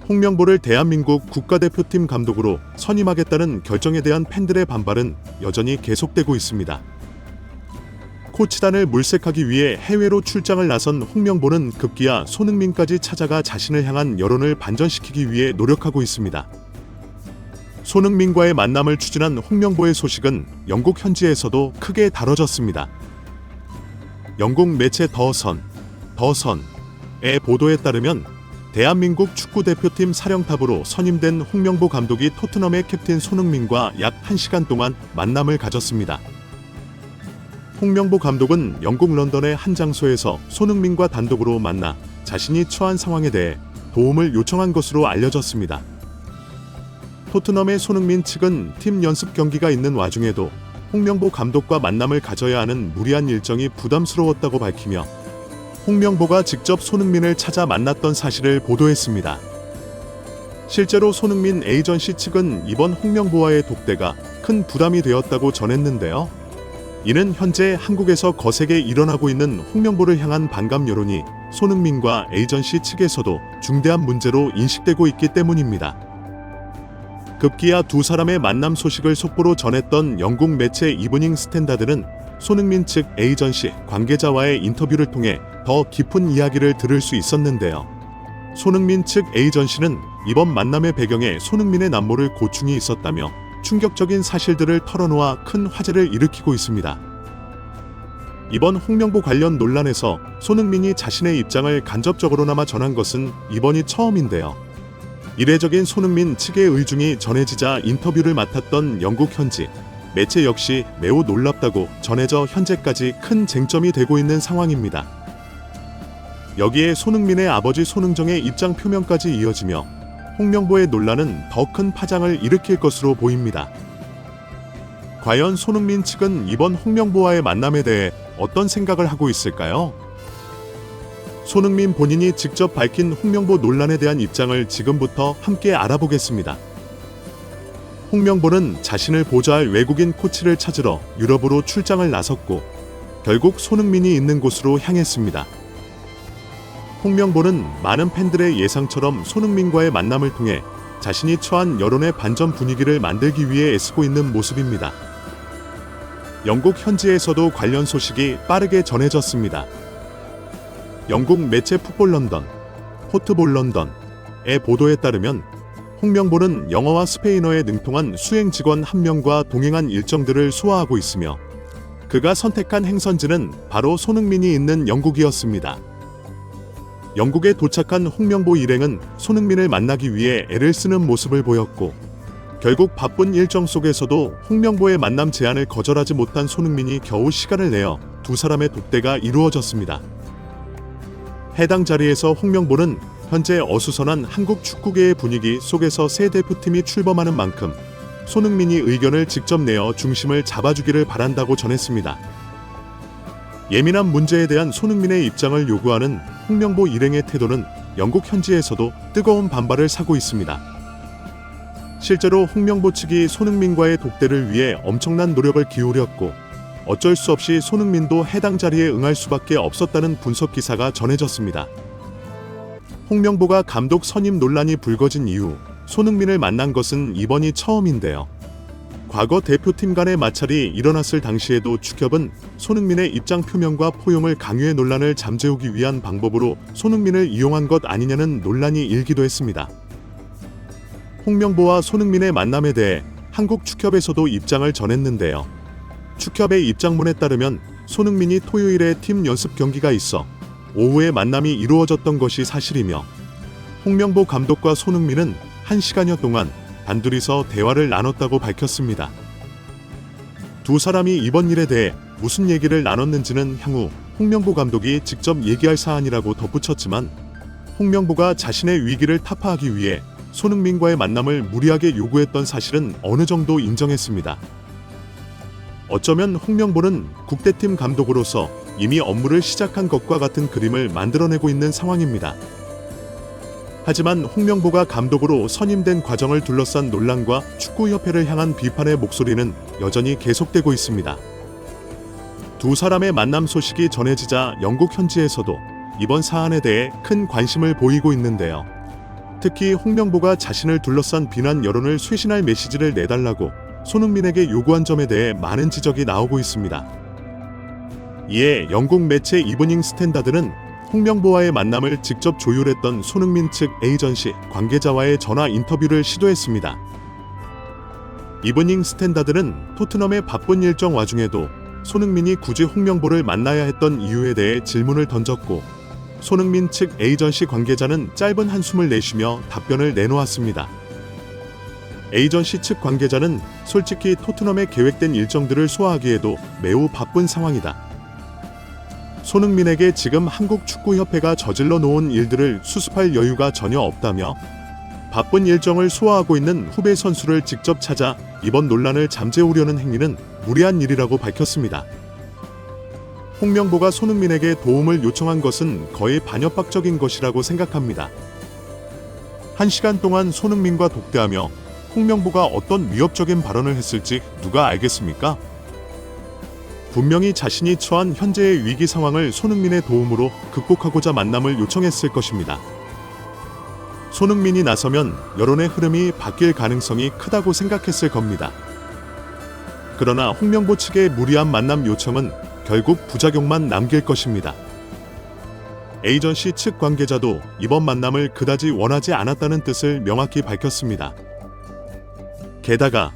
홍명보를 대한민국 국가대표팀 감독으로 선임하겠다는 결정에 대한 팬들의 반발은 여전히 계속되고 있습니다. 코치단을 물색하기 위해 해외로 출장을 나선 홍명보는 급기야 손흥민까지 찾아가 자신을 향한 여론을 반전시키기 위해 노력하고 있습니다. 손흥민과의 만남을 추진한 홍명보의 소식은 영국 현지에서도 크게 다뤄졌습니다. 영국 매체 더선의 보도에 따르면 대한민국 축구대표팀 사령탑으로 선임된 홍명보 감독이 토트넘의 캡틴 손흥민과 약 1시간 동안 만남을 가졌습니다. 홍명보 감독은 영국 런던의 한 장소에서 손흥민과 단독으로 만나 자신이 처한 상황에 대해 도움을 요청한 것으로 알려졌습니다. 토트넘의 손흥민 측은 팀 연습 경기가 있는 와중에도 홍명보 감독과 만남을 가져야 하는 무리한 일정이 부담스러웠다고 밝히며 홍명보가 직접 손흥민을 찾아 만났던 사실을 보도했습니다. 실제로 손흥민 에이전시 측은 이번 홍명보와의 독대가 큰 부담이 되었다고 전했는데요. 이는 현재 한국에서 거세게 일어나고 있는 홍명보를 향한 반감 여론이 손흥민과 에이전시 측에서도 중대한 문제로 인식되고 있기 때문입니다. 급기야 두 사람의 만남 소식을 속보로 전했던 영국 매체 이브닝 스탠다드는 손흥민 측 에이전시 관계자와의 인터뷰를 통해 더 깊은 이야기를 들을 수 있었는데요. 손흥민 측 에이전시는 이번 만남의 배경에 손흥민의 남모를 고충이 있었다며 충격적인 사실들을 털어놓아 큰 화제를 일으키고 있습니다. 이번 홍명보 관련 논란에서 손흥민이 자신의 입장을 간접적으로나마 전한 것은 이번이 처음인데요. 이례적인 손흥민 측의 의중이 전해지자 인터뷰를 맡았던 영국 현지 매체 역시 매우 놀랍다고 전해져 현재까지 큰 쟁점이 되고 있는 상황입니다. 여기에 손흥민의 아버지 손흥정의 입장 표명까지 이어지며 홍명보의 논란은 더 큰 파장을 일으킬 것으로 보입니다. 과연 손흥민 측은 이번 홍명보와의 만남에 대해 어떤 생각을 하고 있을까요? 손흥민 본인이 직접 밝힌 홍명보 논란에 대한 입장을 지금부터 함께 알아보겠습니다. 홍명보는 자신을 보좌할 외국인 코치를 찾으러 유럽으로 출장을 나섰고 결국 손흥민이 있는 곳으로 향했습니다. 홍명보는 많은 팬들의 예상처럼 손흥민과의 만남을 통해 자신이 처한 여론의 반전 분위기를 만들기 위해 애쓰고 있는 모습입니다. 영국 현지에서도 관련 소식이 빠르게 전해졌습니다. 영국 매체 풋볼 런던, 포트볼 런던의 보도에 따르면 홍명보는 영어와 스페인어에 능통한 수행 직원 한 명과 동행한 일정들을 소화하고 있으며 그가 선택한 행선지는 바로 손흥민이 있는 영국이었습니다. 영국에 도착한 홍명보 일행은 손흥민을 만나기 위해 애를 쓰는 모습을 보였고 결국 바쁜 일정 속에서도 홍명보의 만남 제안을 거절하지 못한 손흥민이 겨우 시간을 내어 두 사람의 독대가 이루어졌습니다. 해당 자리에서 홍명보는 현재 어수선한 한국 축구계의 분위기 속에서 새 대표팀이 출범하는 만큼 손흥민이 의견을 직접 내어 중심을 잡아주기를 바란다고 전했습니다. 예민한 문제에 대한 손흥민의 입장을 요구하는 홍명보 일행의 태도는 영국 현지에서도 뜨거운 반발을 사고 있습니다. 실제로 홍명보 측이 손흥민과의 독대를 위해 엄청난 노력을 기울였고 어쩔 수 없이 손흥민도 해당 자리에 응할 수밖에 없었다는 분석 기사가 전해졌습니다. 홍명보가 감독 선임 논란이 불거진 이후 손흥민을 만난 것은 이번이 처음인데요. 과거 대표팀 간의 마찰이 일어났을 당시에도 축협은 손흥민의 입장 표명과 포용을 강요해 논란을 잠재우기 위한 방법으로 손흥민을 이용한 것 아니냐는 논란이 일기도 했습니다. 홍명보와 손흥민의 만남에 대해 한국 축협에서도 입장을 전했는데요. 축협의 입장문에 따르면 손흥민이 토요일에 팀 연습 경기가 있어 오후에 만남이 이루어졌던 것이 사실이며 홍명보 감독과 손흥민은 1시간여 동안 단둘이서 대화를 나눴다고 밝혔습니다. 두 사람이 이번 일에 대해 무슨 얘기를 나눴는지는 향후 홍명보 감독이 직접 얘기할 사안이라고 덧붙였지만 홍명보가 자신의 위기를 타파하기 위해 손흥민과의 만남을 무리하게 요구했던 사실은 어느 정도 인정했습니다. 어쩌면 홍명보는 국대팀 감독으로서 이미 업무를 시작한 것과 같은 그림을 만들어내고 있는 상황입니다. 하지만 홍명보가 감독으로 선임된 과정을 둘러싼 논란과 축구협회를 향한 비판의 목소리는 여전히 계속되고 있습니다. 두 사람의 만남 소식이 전해지자 영국 현지에서도 이번 사안에 대해 큰 관심을 보이고 있는데요. 특히 홍명보가 자신을 둘러싼 비난 여론을 쇄신할 메시지를 내달라고 손흥민에게 요구한 점에 대해 많은 지적이 나오고 있습니다. 이에 영국 매체 이브닝 스탠다드는 홍명보와의 만남을 직접 조율했던 손흥민 측 에이전시 관계자와의 전화 인터뷰를 시도했습니다. 이브닝 스탠다드는 토트넘의 바쁜 일정 와중에도 손흥민이 굳이 홍명보를 만나야 했던 이유에 대해 질문을 던졌고, 손흥민 측 에이전시 관계자는 짧은 한숨을 내쉬며 답변을 내놓았습니다. 에이전시 측 관계자는 솔직히 토트넘의 계획된 일정들을 소화하기에도 매우 바쁜 상황이다. 손흥민에게 지금 한국축구협회가 저질러 놓은 일들을 수습할 여유가 전혀 없다며 바쁜 일정을 소화하고 있는 후배 선수를 직접 찾아 이번 논란을 잠재우려는 행위는 무리한 일이라고 밝혔습니다. 홍명보가 손흥민에게 도움을 요청한 것은 거의 반협박적인 것이라고 생각합니다. 1시간 동안 손흥민과 독대하며 홍명보가 어떤 위협적인 발언을 했을지 누가 알겠습니까? 분명히 자신이 처한 현재의 위기 상황을 손흥민의 도움으로 극복하고자 만남을 요청했을 것입니다. 손흥민이 나서면 여론의 흐름이 바뀔 가능성이 크다고 생각했을 겁니다. 그러나 홍명보 측의 무리한 만남 요청은 결국 부작용만 남길 것입니다. 에이전시 측 관계자도 이번 만남을 그다지 원하지 않았다는 뜻을 명확히 밝혔습니다. 게다가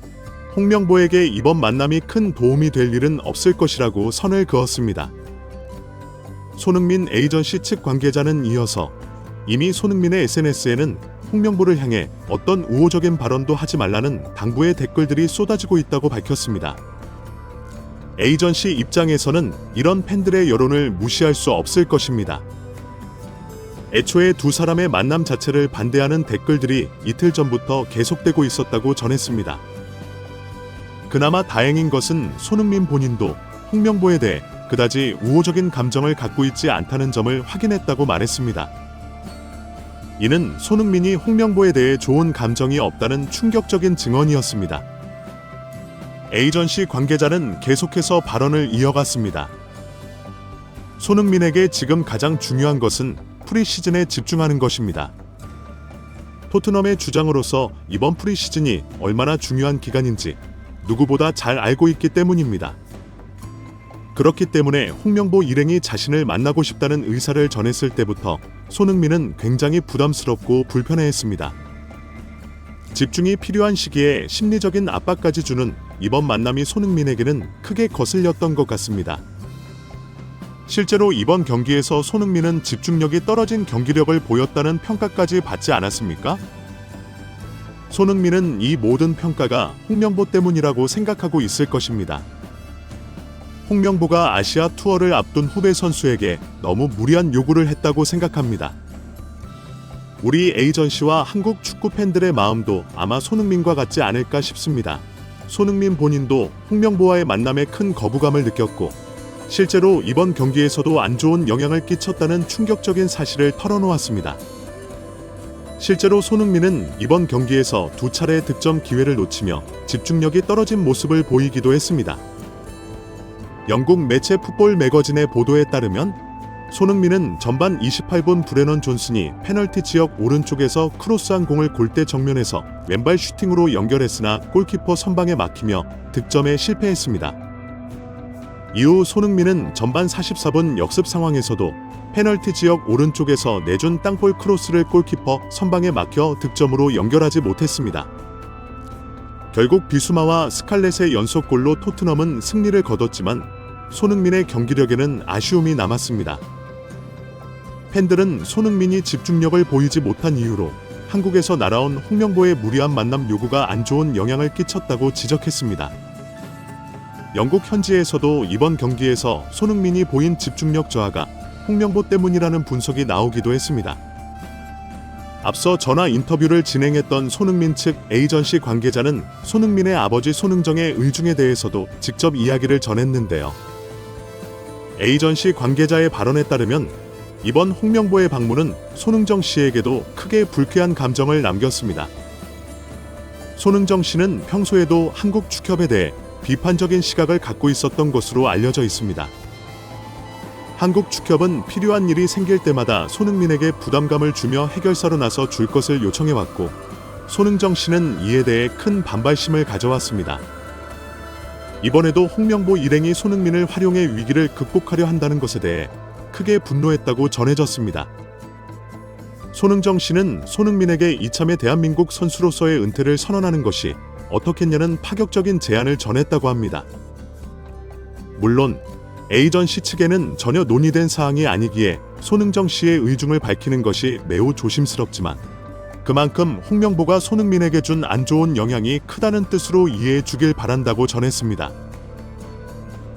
홍명보에게 이번 만남이 큰 도움이 될 일은 없을 것이라고 선을 그었습니다. 손흥민 에이전시 측 관계자는 이어서 이미 손흥민의 SNS에는 홍명보를 향해 어떤 우호적인 발언도 하지 말라는 당부의 댓글들이 쏟아지고 있다고 밝혔습니다. 에이전시 입장에서는 이런 팬들의 여론을 무시할 수 없을 것입니다. 애초에 두 사람의 만남 자체를 반대하는 댓글들이 이틀 전부터 계속되고 있었다고 전했습니다. 그나마 다행인 것은 손흥민 본인도 홍명보에 대해 그다지 우호적인 감정을 갖고 있지 않다는 점을 확인했다고 말했습니다. 이는 손흥민이 홍명보에 대해 좋은 감정이 없다는 충격적인 증언이었습니다. 에이전시 관계자는 계속해서 발언을 이어갔습니다. 손흥민에게 지금 가장 중요한 것은 프리시즌에 집중하는 것입니다. 토트넘의 주장으로서 이번 프리시즌이 얼마나 중요한 기간인지 누구보다 잘 알고 있기 때문입니다. 그렇기 때문에 홍명보 일행이 자신을 만나고 싶다는 의사를 전했을 때부터 손흥민은 굉장히 부담스럽고 불편해했습니다. 집중이 필요한 시기에 심리적인 압박까지 주는 이번 만남이 손흥민에게는 크게 거슬렸던 것 같습니다. 실제로 이번 경기에서 손흥민은 집중력이 떨어진 경기력을 보였다는 평가까지 받지 않았습니까? 손흥민은 이 모든 평가가 홍명보 때문이라고 생각하고 있을 것입니다. 홍명보가 아시아 투어를 앞둔 후배 선수에게 너무 무리한 요구를 했다고 생각합니다. 우리 에이전시와 한국 축구 팬들의 마음도 아마 손흥민과 같지 않을까 싶습니다. 손흥민 본인도 홍명보와의 만남에 큰 거부감을 느꼈고, 실제로 이번 경기에서도 안 좋은 영향을 끼쳤다는 충격적인 사실을 털어놓았습니다. 실제로 손흥민은 이번 경기에서 2차례 득점 기회를 놓치며 집중력이 떨어진 모습을 보이기도 했습니다. 영국 매체 풋볼 매거진의 보도에 따르면 손흥민은 전반 28분 브레넌 존슨이 페널티 지역 오른쪽에서 크로스한 공을 골대 정면에서 왼발 슈팅으로 연결했으나 골키퍼 선방에 막히며 득점에 실패했습니다. 이후 손흥민은 전반 44분 역습 상황에서도 페널티 지역 오른쪽에서 내준 땅볼 크로스를 골키퍼 선방에 막혀 득점으로 연결하지 못했습니다. 결국 비수마와 스칼렛의 연속골로 토트넘은 승리를 거뒀지만 손흥민의 경기력에는 아쉬움이 남았습니다. 팬들은 손흥민이 집중력을 보이지 못한 이유로 한국에서 날아온 홍명보의 무리한 만남 요구가 안 좋은 영향을 끼쳤다고 지적했습니다. 영국 현지에서도 이번 경기에서 손흥민이 보인 집중력 저하가 홍명보 때문이라는 분석이 나오기도 했습니다. 앞서 전화 인터뷰를 진행했던 손흥민 측 에이전시 관계자는 손흥민의 아버지 손흥정의 의중에 대해서도 직접 이야기를 전했는데요. 에이전시 관계자의 발언에 따르면 이번 홍명보의 방문은 손흥정 씨에게도 크게 불쾌한 감정을 남겼습니다. 손흥정 씨는 평소에도 한국 축협에 대해 비판적인 시각을 갖고 있었던 것으로 알려져 있습니다. 한국 축협은 필요한 일이 생길 때마다 손흥민에게 부담감을 주며 해결사로 나서 줄 것을 요청해왔고, 손흥정 씨는 이에 대해 큰 반발심을 가져왔습니다. 이번에도 홍명보 일행이 손흥민을 활용해 위기를 극복하려 한다는 것에 대해 크게 분노했다고 전해졌습니다. 손흥정 씨는 손흥민에게 이참에 대한민국 선수로서의 은퇴를 선언하는 것이 어떻겠냐는 파격적인 제안을 전했다고 합니다. 물론 에이전시 측에는 전혀 논의된 사항이 아니기에 손흥정 씨의 의중을 밝히는 것이 매우 조심스럽지만, 그만큼 홍명보가 손흥민에게 준 안 좋은 영향이 크다는 뜻으로 이해해 주길 바란다고 전했습니다.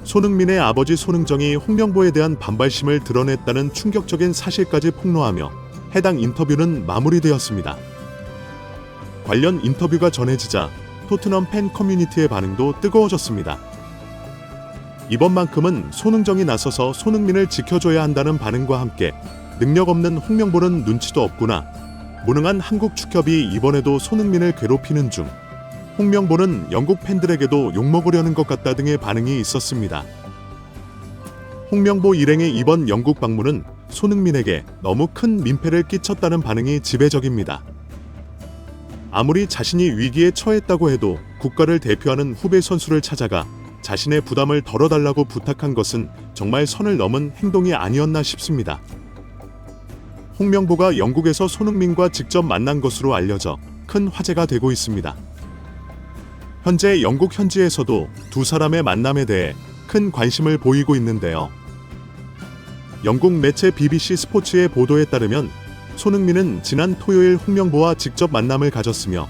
손흥민의 아버지 손흥정이 홍명보에 대한 반발심을 드러냈다는 충격적인 사실까지 폭로하며 해당 인터뷰는 마무리되었습니다. 관련 인터뷰가 전해지자 토트넘 팬 커뮤니티의 반응도 뜨거워졌습니다. 이번만큼은 손흥정이 나서서 손흥민을 지켜줘야 한다는 반응과 함께 능력 없는 홍명보는 눈치도 없구나, 무능한 한국 축협이 이번에도 손흥민을 괴롭히는 중, 홍명보는 영국 팬들에게도 욕먹으려는 것 같다 등의 반응이 있었습니다. 홍명보 일행의 이번 영국 방문은 손흥민에게 너무 큰 민폐를 끼쳤다는 반응이 지배적입니다. 아무리 자신이 위기에 처했다고 해도 국가를 대표하는 후배 선수를 찾아가 자신의 부담을 덜어달라고 부탁한 것은 정말 선을 넘은 행동이 아니었나 싶습니다. 홍명보가 영국에서 손흥민과 직접 만난 것으로 알려져 큰 화제가 되고 있습니다. 현재 영국 현지에서도 두 사람의 만남에 대해 큰 관심을 보이고 있는데요. 영국 매체 BBC 스포츠의 보도에 따르면 손흥민은 지난 토요일 홍명보와 직접 만남을 가졌으며,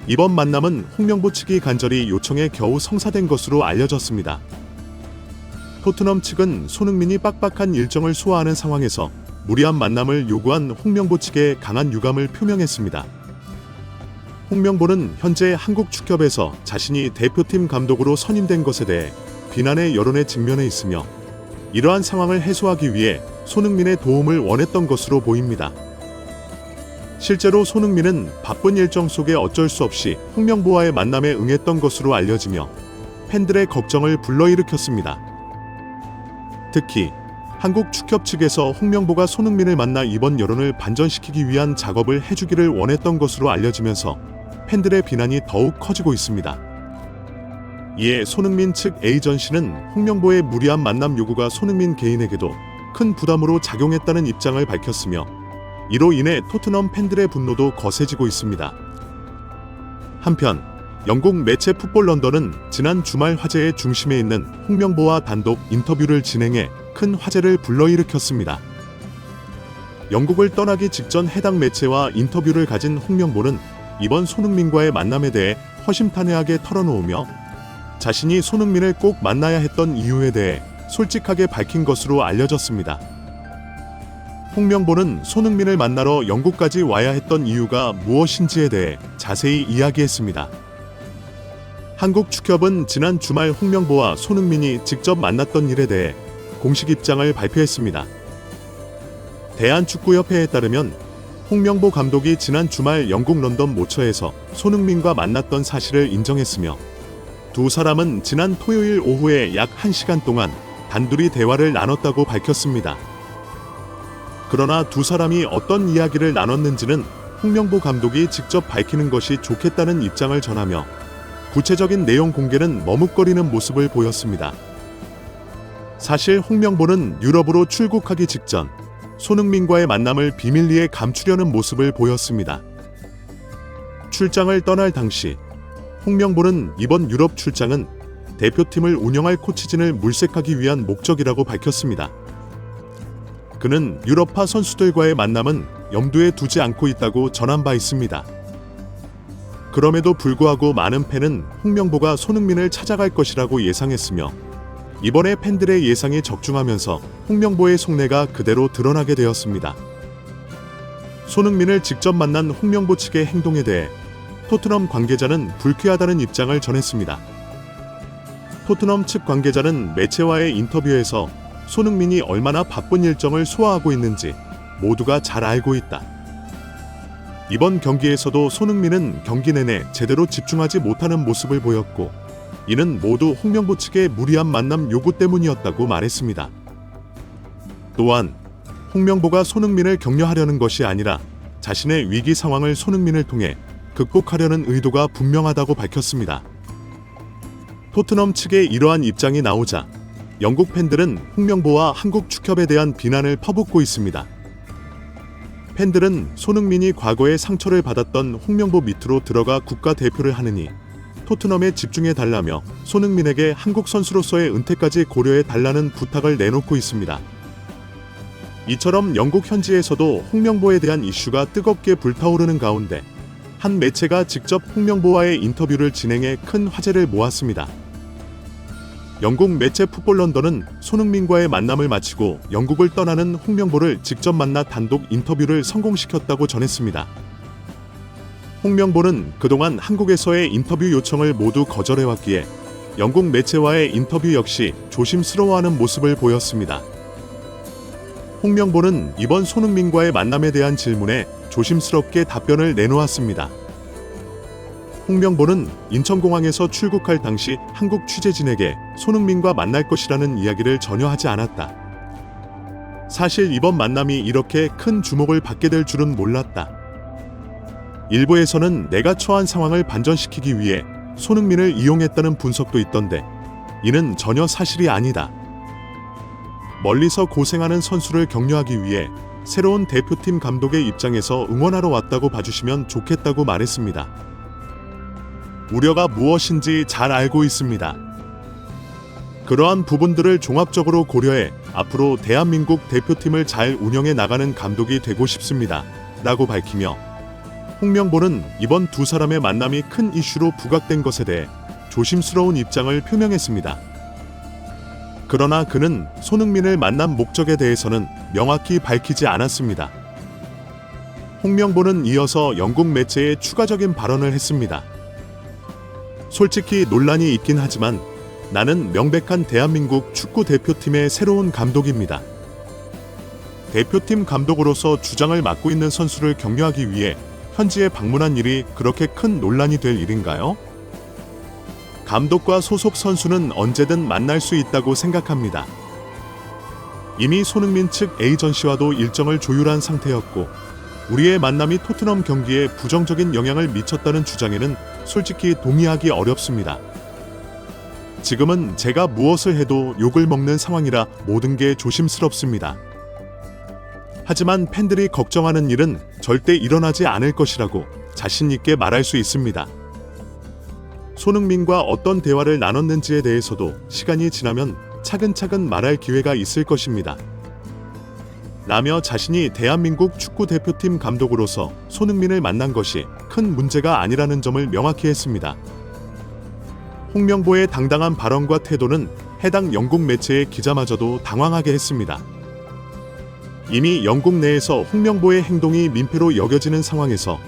이번 만남은 홍명보 측이 간절히 요청해 겨우 성사된 것으로 알려졌습니다. 토트넘 측은 손흥민이 빡빡한 일정을 소화하는 상황에서 무리한 만남을 요구한 홍명보 측에 강한 유감을 표명했습니다. 홍명보는 현재 한국 축협에서 자신이 대표팀 감독으로 선임된 것에 대해 비난의 여론에 직면해 있으며, 이러한 상황을 해소하기 위해 손흥민의 도움을 원했던 것으로 보입니다. 실제로 손흥민은 바쁜 일정 속에 어쩔 수 없이 홍명보와의 만남에 응했던 것으로 알려지며 팬들의 걱정을 불러일으켰습니다. 특히 한국 축협 측에서 홍명보가 손흥민을 만나 이번 여론을 반전시키기 위한 작업을 해주기를 원했던 것으로 알려지면서 팬들의 비난이 더욱 커지고 있습니다. 이에 손흥민 측 에이전시는 홍명보의 무리한 만남 요구가 손흥민 개인에게도 큰 부담으로 작용했다는 입장을 밝혔으며, 이로 인해 토트넘 팬들의 분노도 거세지고 있습니다. 한편 영국 매체 풋볼 런던은 지난 주말 화제의 중심에 있는 홍명보와 단독 인터뷰를 진행해 큰 화제를 불러일으켰습니다. 영국을 떠나기 직전 해당 매체와 인터뷰를 가진 홍명보는 이번 손흥민과의 만남에 대해 허심탄회하게 털어놓으며, 자신이 손흥민을 꼭 만나야 했던 이유에 대해 솔직하게 밝힌 것으로 알려졌습니다. 홍명보는 손흥민을 만나러 영국까지 와야 했던 이유가 무엇인지에 대해 자세히 이야기했습니다. 한국 축협은 지난 주말 홍명보와 손흥민이 직접 만났던 일에 대해 공식 입장을 발표했습니다. 대한축구협회에 따르면 홍명보 감독이 지난 주말 영국 런던 모처에서 손흥민과 만났던 사실을 인정했으며, 두 사람은 지난 토요일 오후에 약 1시간 동안 단둘이 대화를 나눴다고 밝혔습니다. 그러나 두 사람이 어떤 이야기를 나눴는지는 홍명보 감독이 직접 밝히는 것이 좋겠다는 입장을 전하며, 구체적인 내용 공개는 머뭇거리는 모습을 보였습니다. 사실 홍명보는 유럽으로 출국하기 직전 손흥민과의 만남을 비밀리에 감추려는 모습을 보였습니다. 출장을 떠날 당시 홍명보는 이번 유럽 출장은 대표팀을 운영할 코치진을 물색하기 위한 목적이라고 밝혔습니다. 그는 유럽파 선수들과의 만남은 염두에 두지 않고 있다고 전한 바 있습니다. 그럼에도 불구하고 많은 팬은 홍명보가 손흥민을 찾아갈 것이라고 예상했으며, 이번에 팬들의 예상이 적중하면서 홍명보의 속내가 그대로 드러나게 되었습니다. 손흥민을 직접 만난 홍명보 측의 행동에 대해 토트넘 관계자는 불쾌하다는 입장을 전했습니다. 토트넘 측 관계자는 매체와의 인터뷰에서 손흥민이 얼마나 바쁜 일정을 소화하고 있는지 모두가 잘 알고 있다. 이번 경기에서도 손흥민은 경기 내내 제대로 집중하지 못하는 모습을 보였고, 이는 모두 홍명보 측의 무리한 만남 요구 때문이었다고 말했습니다. 또한 홍명보가 손흥민을 격려하려는 것이 아니라 자신의 위기 상황을 손흥민을 통해 극복하려는 의도가 분명하다고 밝혔습니다. 토트넘 측의 이러한 입장이 나오자 영국 팬들은 홍명보와 한국 축협에 대한 비난을 퍼붓고 있습니다. 팬들은 손흥민이 과거에 상처를 받았던 홍명보 밑으로 들어가 국가대표를 하느니 토트넘에 집중해달라며 손흥민에게 한국 선수로서의 은퇴까지 고려해달라는 부탁을 내놓고 있습니다. 이처럼 영국 현지에서도 홍명보에 대한 이슈가 뜨겁게 불타오르는 가운데 한 매체가 직접 홍명보와의 인터뷰를 진행해 큰 화제를 모았습니다. 영국 매체 풋볼 런던은 손흥민과의 만남을 마치고 영국을 떠나는 홍명보를 직접 만나 단독 인터뷰를 성공시켰다고 전했습니다. 홍명보는 그동안 한국에서의 인터뷰 요청을 모두 거절해왔기에 영국 매체와의 인터뷰 역시 조심스러워하는 모습을 보였습니다. 홍명보는 이번 손흥민과의 만남에 대한 질문에 조심스럽게 답변을 내놓았습니다. 홍명보는 인천공항에서 출국할 당시 한국 취재진에게 손흥민과 만날 것이라는 이야기를 전혀 하지 않았다. 사실 이번 만남이 이렇게 큰 주목을 받게 될 줄은 몰랐다. 일부에서는 내가 처한 상황을 반전시키기 위해 손흥민을 이용했다는 분석도 있던데 이는 전혀 사실이 아니다. 멀리서 고생하는 선수를 격려하기 위해 새로운 대표팀 감독의 입장에서 응원하러 왔다고 봐주시면 좋겠다고 말했습니다. 우려가 무엇인지 잘 알고 있습니다. 그러한 부분들을 종합적으로 고려해 앞으로 대한민국 대표팀을 잘 운영해 나가는 감독이 되고 싶습니다. 라고 밝히며 홍명보는 이번 두 사람의 만남이 큰 이슈로 부각된 것에 대해 조심스러운 입장을 표명했습니다. 그러나 그는 손흥민을 만난 목적에 대해서는 명확히 밝히지 않았습니다. 홍명보는 이어서 영국 매체에 추가적인 발언을 했습니다. 솔직히 논란이 있긴 하지만 나는 명백한 대한민국 축구 대표팀의 새로운 감독입니다. 대표팀 감독으로서 주장을 맡고 있는 선수를 격려하기 위해 현지에 방문한 일이 그렇게 큰 논란이 될 일인가요? 감독과 소속 선수는 언제든 만날 수 있다고 생각합니다. 이미 손흥민 측 에이전시와도 일정을 조율한 상태였고 우리의 만남이 토트넘 경기에 부정적인 영향을 미쳤다는 주장에는 솔직히 동의하기 어렵습니다. 지금은 제가 무엇을 해도 욕을 먹는 상황이라 모든 게 조심스럽습니다. 하지만 팬들이 걱정하는 일은 절대 일어나지 않을 것이라고 자신 있게 말할 수 있습니다. 손흥민과 어떤 대화를 나눴는지에 대해서도 시간이 지나면 차근차근 말할 기회가 있을 것입니다. 라며 자신이 대한민국 축구 대표팀 감독으로서 손흥민을 만난 것이 큰 문제가 아니라는 점을 명확히 했습니다. 홍명보의 당당한 발언과 태도는 해당 영국 매체의 기자마저도 당황하게 했습니다. 이미 영국 내에서 홍명보의 행동이 민폐로 여겨지는 상황에서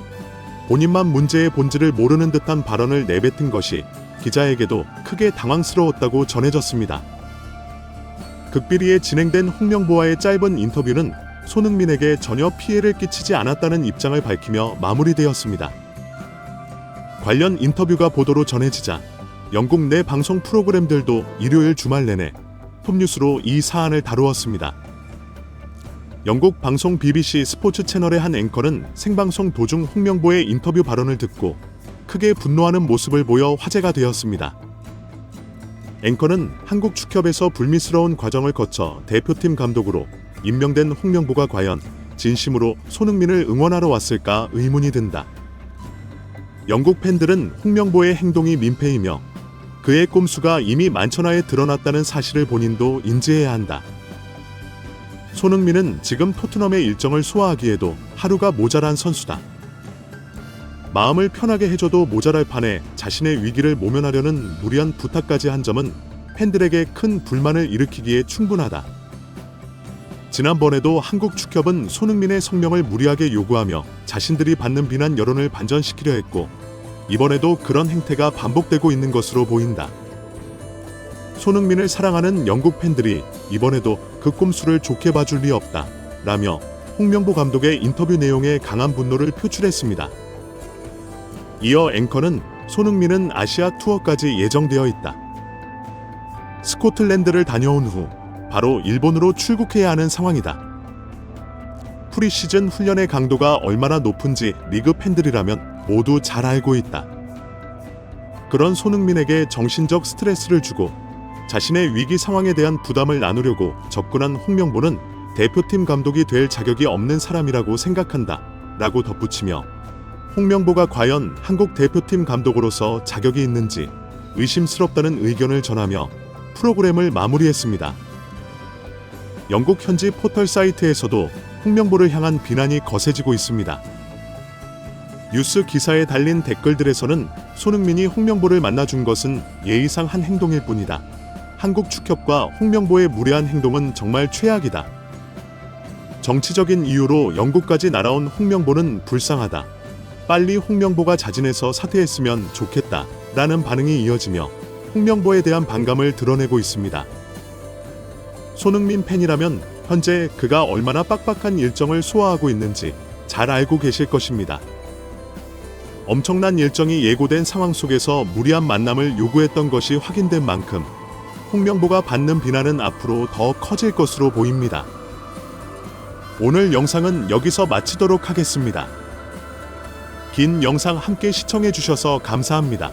본인만 문제의 본질을 모르는 듯한 발언을 내뱉은 것이 기자에게도 크게 당황스러웠다고 전해졌습니다. 극비리에 진행된 홍명보와의 짧은 인터뷰는 손흥민에게 전혀 피해를 끼치지 않았다는 입장을 밝히며 마무리되었습니다. 관련 인터뷰가 보도로 전해지자 영국 내 방송 프로그램들도 일요일 주말 내내 톱뉴스로 이 사안을 다루었습니다. 영국 방송 BBC 스포츠 채널의 한 앵커는 생방송 도중 홍명보의 인터뷰 발언을 듣고 크게 분노하는 모습을 보여 화제가 되었습니다. 앵커는 한국 축협에서 불미스러운 과정을 거쳐 대표팀 감독으로 임명된 홍명보가 과연 진심으로 손흥민을 응원하러 왔을까 의문이 든다. 영국 팬들은 홍명보의 행동이 민폐이며 그의 꼼수가 이미 만천하에 드러났다는 사실을 본인도 인지해야 한다. 손흥민은 지금 토트넘의 일정을 소화하기에도 하루가 모자란 선수다. 마음을 편하게 해줘도 모자랄 판에 자신의 위기를 모면하려는 무리한 부탁까지 한 점은 팬들에게 큰 불만을 일으키기에 충분하다. 지난번에도 한국 축협은 손흥민의 성명을 무리하게 요구하며 자신들이 받는 비난 여론을 반전시키려 했고 이번에도 그런 행태가 반복되고 있는 것으로 보인다. 손흥민을 사랑하는 영국 팬들이 이번에도 그 꼼수를 좋게 봐줄 리 없다. 라며 홍명보 감독의 인터뷰 내용에 강한 분노를 표출했습니다. 이어 앵커는 손흥민은 아시아 투어까지 예정되어 있다. 스코틀랜드를 다녀온 후 바로 일본으로 출국해야 하는 상황이다. 프리시즌 훈련의 강도가 얼마나 높은지 리그 팬들이라면 모두 잘 알고 있다. 그런 손흥민에게 정신적 스트레스를 주고 자신의 위기 상황에 대한 부담을 나누려고 접근한 홍명보는 대표팀 감독이 될 자격이 없는 사람이라고 생각한다 라고 덧붙이며 홍명보가 과연 한국 대표팀 감독으로서 자격이 있는지 의심스럽다는 의견을 전하며 프로그램을 마무리했습니다. 영국 현지 포털 사이트에서도 홍명보를 향한 비난이 거세지고 있습니다. 뉴스 기사에 달린 댓글들에서는 손흥민이 홍명보를 만나준 것은 예의상 한 행동일 뿐이다. 한국 축협과 홍명보의 무례한 행동은 정말 최악이다. 정치적인 이유로 영국까지 날아온 홍명보는 불쌍하다. 빨리 홍명보가 자진해서 사퇴했으면 좋겠다. 라는 반응이 이어지며 홍명보에 대한 반감을 드러내고 있습니다. 손흥민 팬이라면 현재 그가 얼마나 빡빡한 일정을 소화하고 있는지 잘 알고 계실 것입니다. 엄청난 일정이 예고된 상황 속에서 무리한 만남을 요구했던 것이 확인된 만큼 홍명보가 받는 비난은 앞으로 더 커질 것으로 보입니다. 오늘 영상은 여기서 마치도록 하겠습니다. 긴 영상 함께 시청해 주셔서 감사합니다.